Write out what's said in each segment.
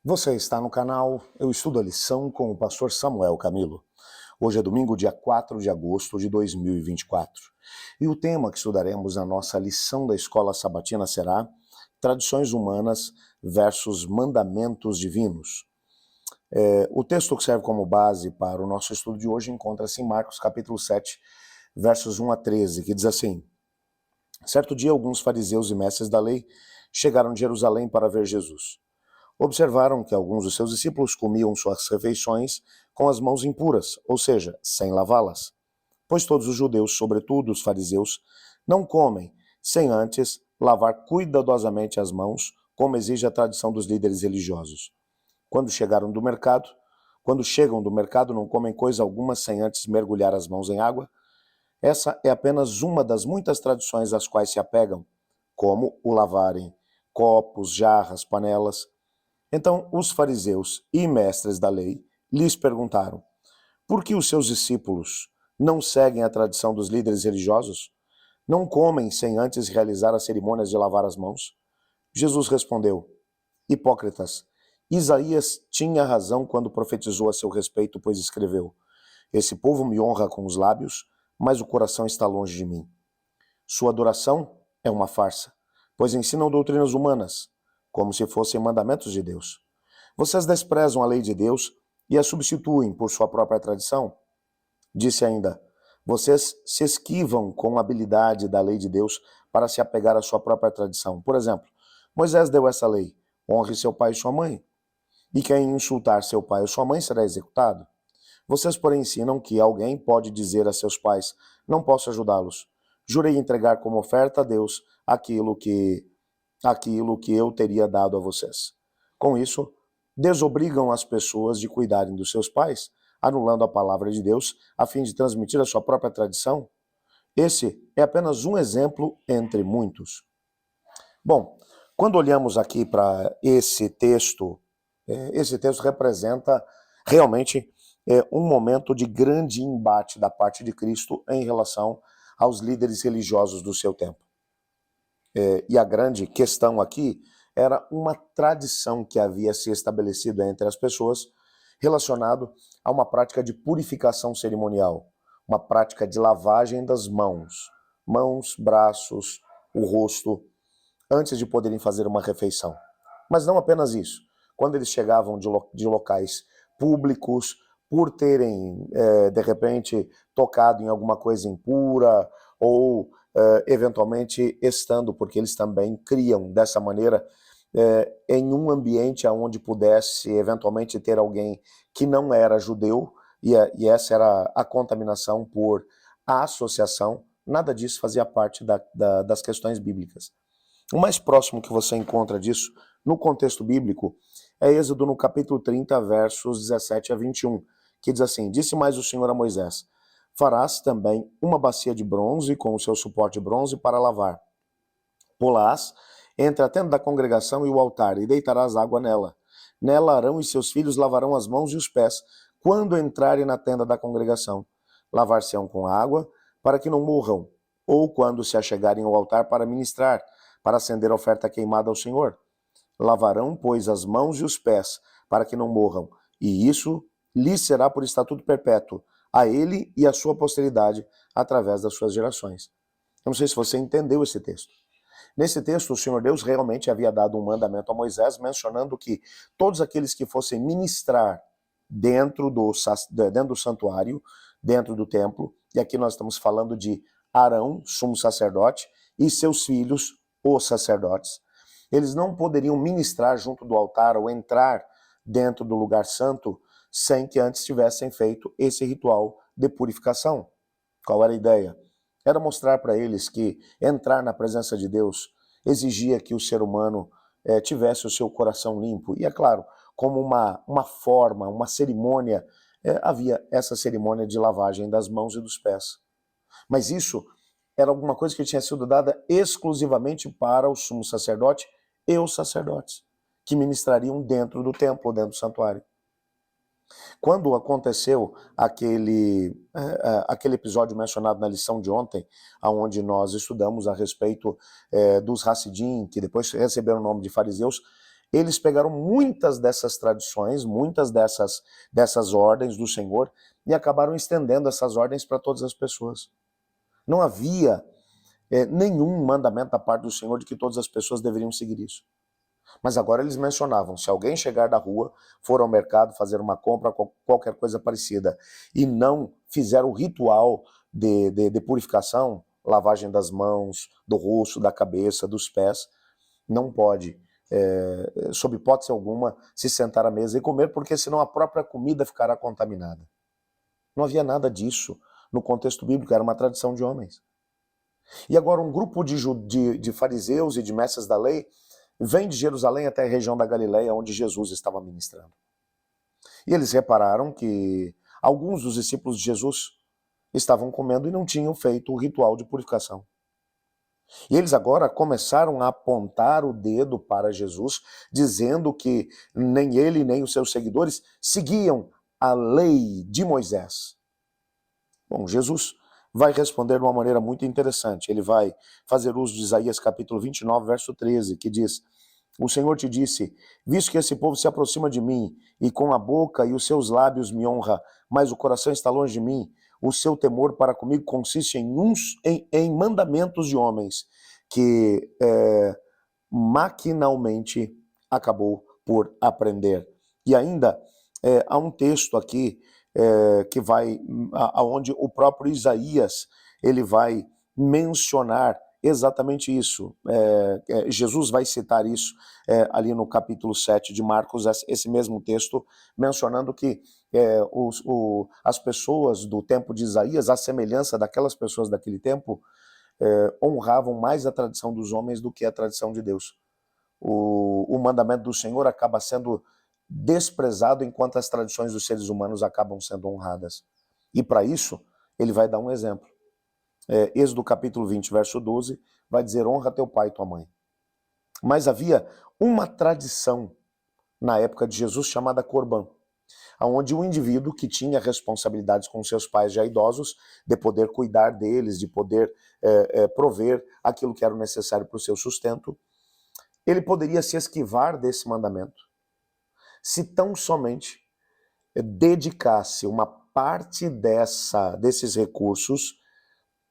Você está no canal Eu Estudo a Lição com o pastor Samuel Camilo. Hoje é domingo, dia 4 de agosto de 2024. E o tema que estudaremos na nossa lição da escola sabatina será Tradições Humanas versus Mandamentos Divinos. O texto que serve como base para o nosso estudo de hoje encontra-se em Marcos capítulo 7, versos 1 a 13, que diz assim: Certo dia, alguns fariseus e mestres da lei chegaram de Jerusalém para ver Jesus. Observaram que alguns dos seus discípulos comiam suas refeições com as mãos impuras, ou seja, sem lavá-las. Pois todos os judeus, sobretudo os fariseus, não comem sem antes lavar cuidadosamente as mãos, como exige a tradição dos líderes religiosos. Quando chegam do mercado, não comem coisa alguma sem antes mergulhar as mãos em água. Essa é apenas uma das muitas tradições às quais se apegam, como o lavarem copos, jarras, panelas. Então os fariseus e mestres da lei lhes perguntaram: por que os seus discípulos não seguem a tradição dos líderes religiosos? Não comem sem antes realizar as cerimônias de lavar as mãos? Jesus respondeu: Hipócritas, Isaías tinha razão quando profetizou a seu respeito, pois escreveu: Esse povo me honra com os lábios, mas o coração está longe de mim. Sua adoração é uma farsa, pois ensinam doutrinas humanas, como se fossem mandamentos de Deus. Vocês desprezam a lei de Deus e a substituem por sua própria tradição? Disse ainda: vocês se esquivam com habilidade da lei de Deus para se apegar à sua própria tradição. Por exemplo, Moisés deu essa lei: honre seu pai e sua mãe. E quem insultar seu pai ou sua mãe será executado. Vocês, porém, ensinam que alguém pode dizer a seus pais: não posso ajudá-los. Jurei entregar como oferta a Deus aquilo que eu teria dado a vocês. Com isso, desobrigam as pessoas de cuidarem dos seus pais, anulando a palavra de Deus a fim de transmitir a sua própria tradição. Esse é apenas um exemplo entre muitos. Bom, quando olhamos aqui para esse texto representa realmente um momento de grande embate da parte de Cristo em relação aos líderes religiosos do seu tempo. E a grande questão aqui era uma tradição que havia se estabelecido entre as pessoas relacionado a uma prática de purificação cerimonial, uma prática de lavagem das mãos, braços, o rosto, antes de poderem fazer uma refeição. Mas não apenas isso. Quando eles chegavam de locais públicos, por terem, de repente, tocado em alguma coisa impura ou eventualmente estando, porque eles também criam dessa maneira, em um ambiente onde pudesse eventualmente ter alguém que não era judeu, e essa era a contaminação por associação, nada disso fazia parte das questões bíblicas. O mais próximo que você encontra disso, no contexto bíblico, é Êxodo no capítulo 30, versos 17 a 21, que diz assim: Disse mais o Senhor a Moisés: Farás também uma bacia de bronze com o seu suporte de bronze para lavar. Pô-la-ás entre a tenda da congregação e o altar, e deitarás água nela. Nela Arão e seus filhos lavarão as mãos e os pés, quando entrarem na tenda da congregação. Lavar-se-ão com água, para que não morram, ou quando se achegarem ao altar para ministrar, para acender a oferta queimada ao Senhor. Lavarão, pois, as mãos e os pés, para que não morram, e isso lhes será por estatuto perpétuo, a ele e à sua posteridade, através das suas gerações. Eu não sei se você entendeu esse texto. Nesse texto, o Senhor Deus realmente havia dado um mandamento a Moisés, mencionando que todos aqueles que fossem ministrar dentro do santuário, dentro do templo, e aqui nós estamos falando de Arão, sumo sacerdote, e seus filhos, os sacerdotes, eles não poderiam ministrar junto do altar ou entrar dentro do lugar santo sem que antes tivessem feito esse ritual de purificação. Qual era a ideia? Era mostrar para eles que entrar na presença de Deus exigia que o ser humano tivesse o seu coração limpo. E é claro, como uma forma, uma cerimônia, havia essa cerimônia de lavagem das mãos e dos pés. Mas isso era alguma coisa que tinha sido dada exclusivamente para o sumo sacerdote e os sacerdotes, que ministrariam dentro do templo, dentro do santuário. Quando aconteceu aquele episódio mencionado na lição de ontem, onde nós estudamos a respeito dos Hassidim, que depois receberam o nome de fariseus, eles pegaram muitas dessas tradições, muitas dessas ordens do Senhor e acabaram estendendo essas ordens para todas as pessoas. Não havia nenhum mandamento da parte do Senhor de que todas as pessoas deveriam seguir isso. Mas agora eles mencionavam, se alguém chegar da rua, for ao mercado fazer uma compra, qualquer coisa parecida, e não fizer o ritual de purificação, lavagem das mãos, do rosto, da cabeça, dos pés, não pode, sob hipótese alguma, se sentar à mesa e comer, porque senão a própria comida ficará contaminada. Não havia nada disso no contexto bíblico, era uma tradição de homens. E agora um grupo de fariseus e de mestres da lei vem de Jerusalém até a região da Galileia, onde Jesus estava ministrando. E eles repararam que alguns dos discípulos de Jesus estavam comendo e não tinham feito o ritual de purificação. E eles agora começaram a apontar o dedo para Jesus, dizendo que nem ele nem os seus seguidores seguiam a lei de Moisés. Bom, Jesus vai responder de uma maneira muito interessante. Ele vai fazer uso de Isaías capítulo 29, verso 13, que diz: o Senhor te disse, visto que esse povo se aproxima de mim, e com a boca e os seus lábios me honra, mas o coração está longe de mim, o seu temor para comigo consiste em mandamentos de homens, que maquinalmente acabou por aprender. E ainda há um texto aqui que vai, aonde o próprio Isaías, ele vai mencionar exatamente isso. Jesus vai citar isso ali no capítulo 7 de Marcos, esse mesmo texto, mencionando que as pessoas do tempo de Isaías, à semelhança daquelas pessoas daquele tempo, honravam mais a tradição dos homens do que a tradição de Deus. O mandamento do Senhor acaba sendo desprezado enquanto as tradições dos seres humanos acabam sendo honradas. E para isso, ele vai dar um exemplo. Êxodo capítulo 20, verso 12, vai dizer: honra teu pai e tua mãe. Mas havia uma tradição na época de Jesus chamada Corban, onde o indivíduo que tinha responsabilidades com seus pais já idosos, de poder cuidar deles, de poder prover aquilo que era necessário para o seu sustento, ele poderia se esquivar desse mandamento se tão somente dedicasse uma parte desses recursos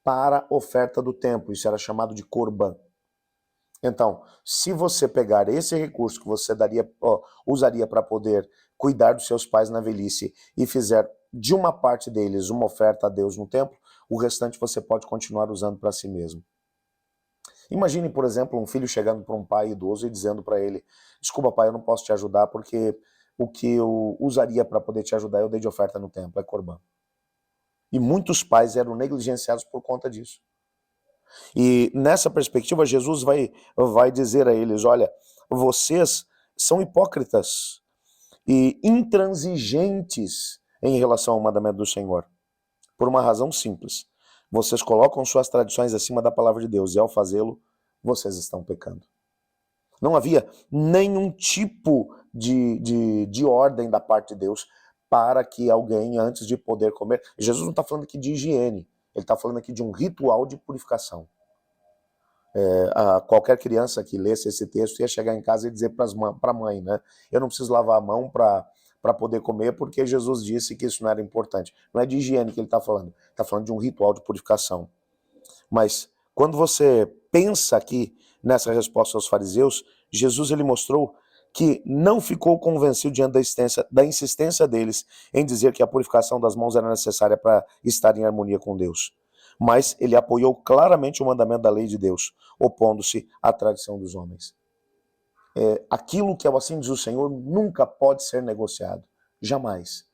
para a oferta do templo. Isso era chamado de Corban. Então, se você pegar esse recurso que você usaria para poder cuidar dos seus pais na velhice e fizer de uma parte deles uma oferta a Deus no templo, o restante você pode continuar usando para si mesmo. Imagine, por exemplo, um filho chegando para um pai idoso e dizendo para ele: desculpa, pai, eu não posso te ajudar porque o que eu usaria para poder te ajudar eu dei de oferta no templo, é Corban. E muitos pais eram negligenciados por conta disso. E nessa perspectiva, Jesus vai dizer a eles: olha, vocês são hipócritas e intransigentes em relação ao mandamento do Senhor, por uma razão simples. Vocês colocam suas tradições acima da palavra de Deus, e ao fazê-lo, vocês estão pecando. Não havia nenhum tipo de ordem da parte de Deus para que alguém, antes de poder comer... Jesus não está falando aqui de higiene, ele está falando aqui de um ritual de purificação. Qualquer criança que lesse esse texto ia chegar em casa e dizer para a mãe, né? Eu não preciso lavar a mão para poder comer, porque Jesus disse que isso não era importante. Não é de higiene que ele está falando de um ritual de purificação. Mas quando você pensa aqui nessa resposta aos fariseus, Jesus ele mostrou que não ficou convencido diante da insistência deles em dizer que a purificação das mãos era necessária para estar em harmonia com Deus. Mas ele apoiou claramente o mandamento da lei de Deus, opondo-se à tradição dos homens. Aquilo que é o assim diz o Senhor nunca pode ser negociado, jamais.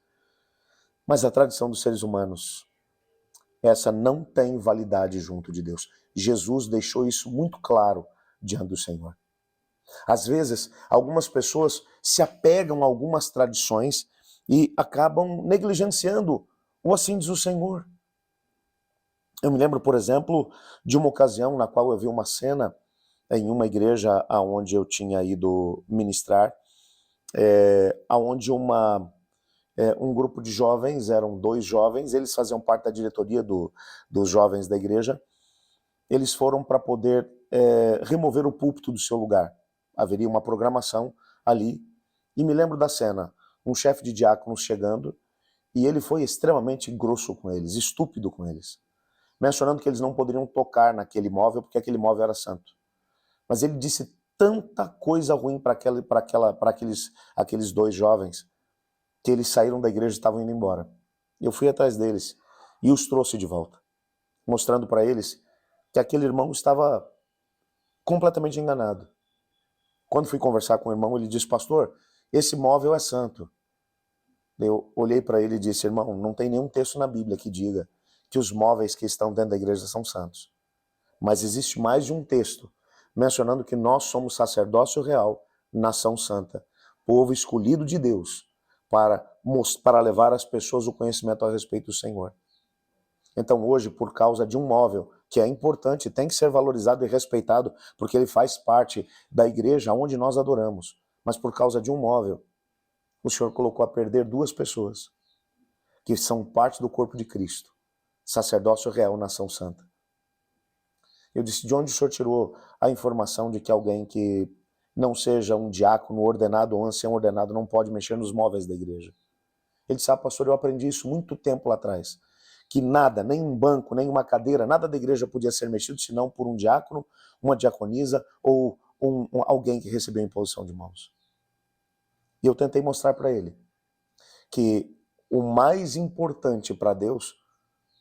Mas a tradição dos seres humanos, essa não tem validade junto de Deus. Jesus deixou isso muito claro diante do Senhor. Às vezes, algumas pessoas se apegam a algumas tradições e acabam negligenciando o assim diz o Senhor. Eu me lembro, por exemplo, de uma ocasião na qual eu vi uma cena em uma igreja onde eu tinha ido ministrar, onde um grupo de jovens, eram 2 jovens, eles faziam parte da diretoria dos jovens da igreja, eles foram para poder remover o púlpito do seu lugar. Haveria uma programação ali, e me lembro da cena, um chefe de diáconos chegando, e ele foi extremamente grosso com eles, estúpido com eles, mencionando que eles não poderiam tocar naquele móvel, porque aquele móvel era santo. Mas ele disse tanta coisa ruim para aqueles dois jovens, que eles saíram da igreja e estavam indo embora. Eu fui atrás deles e os trouxe de volta, mostrando para eles que aquele irmão estava completamente enganado. Quando fui conversar com o irmão, ele disse: pastor, esse móvel é santo. Eu olhei para ele e disse: irmão, não tem nenhum texto na Bíblia que diga que os móveis que estão dentro da igreja são santos. Mas existe mais de um texto mencionando que nós somos sacerdócio real, nação santa, povo escolhido de Deus para levar as pessoas o conhecimento a respeito do Senhor. Então hoje, por causa de um móvel que é importante, tem que ser valorizado e respeitado, porque ele faz parte da igreja onde nós adoramos, mas por causa de um móvel, o Senhor colocou a perder duas pessoas que são parte do corpo de Cristo, sacerdócio real, nação santa. Eu disse: de onde o Senhor tirou a informação de que alguém que não seja um diácono ordenado ou ancião ordenado não pode mexer nos móveis da igreja? Ele disse: pastor, eu aprendi isso muito tempo lá atrás, que nada, nem um banco, nem uma cadeira, nada da igreja podia ser mexido senão por um diácono, uma diaconisa ou alguém que recebeu imposição de mãos. E eu tentei mostrar para ele que o mais importante para Deus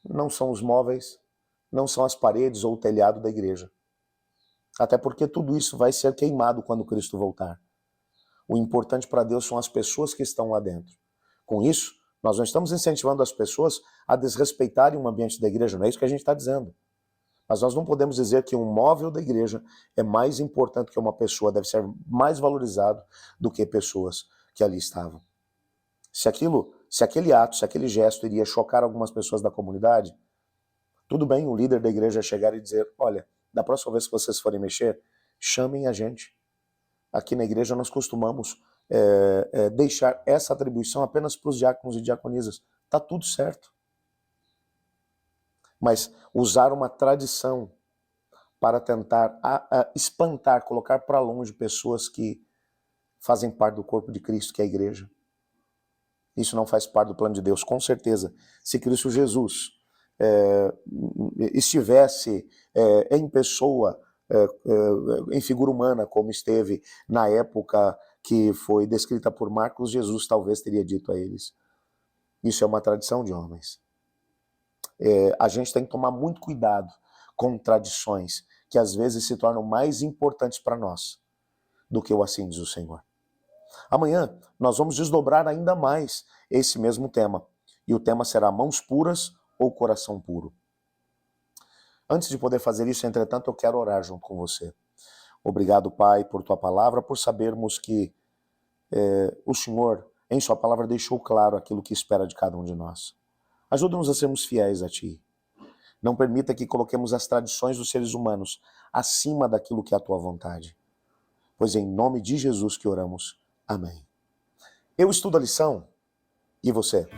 não são os móveis, não são as paredes ou o telhado da igreja. Até porque tudo isso vai ser queimado quando Cristo voltar. O importante para Deus são as pessoas que estão lá dentro. Com isso, nós não estamos incentivando as pessoas a desrespeitarem o ambiente da igreja, não é isso que a gente está dizendo. Mas nós não podemos dizer que um móvel da igreja é mais importante que uma pessoa, deve ser mais valorizado do que pessoas que ali estavam. Se aquele ato, se aquele gesto iria chocar algumas pessoas da comunidade, tudo bem o líder da igreja chegar e dizer: olha, da próxima vez que vocês forem mexer, chamem a gente. Aqui na igreja nós costumamos deixar essa atribuição apenas para os diáconos e diaconisas. Está tudo certo. Mas usar uma tradição para tentar espantar, colocar para longe pessoas que fazem parte do corpo de Cristo, que é a igreja. Isso não faz parte do plano de Deus. Com certeza, se Cristo Jesus estivesse em pessoa, em figura humana, como esteve na época que foi descrita por Marcos, Jesus talvez teria dito a eles: isso é uma tradição de homens. A gente tem que tomar muito cuidado com tradições que às vezes se tornam mais importantes para nós do que o assim diz o Senhor. Amanhã nós vamos desdobrar ainda mais esse mesmo tema, e o tema será mãos puras ou coração puro. Antes de poder fazer isso, entretanto, eu quero orar junto com você. Obrigado, Pai, por tua palavra, por sabermos que o Senhor, em sua palavra, deixou claro aquilo que espera de cada um de nós. Ajuda-nos a sermos fiéis a Ti. Não permita que coloquemos as tradições dos seres humanos acima daquilo que é a Tua vontade. Pois é em nome de Jesus que oramos. Amém. Eu estudo a lição, e você?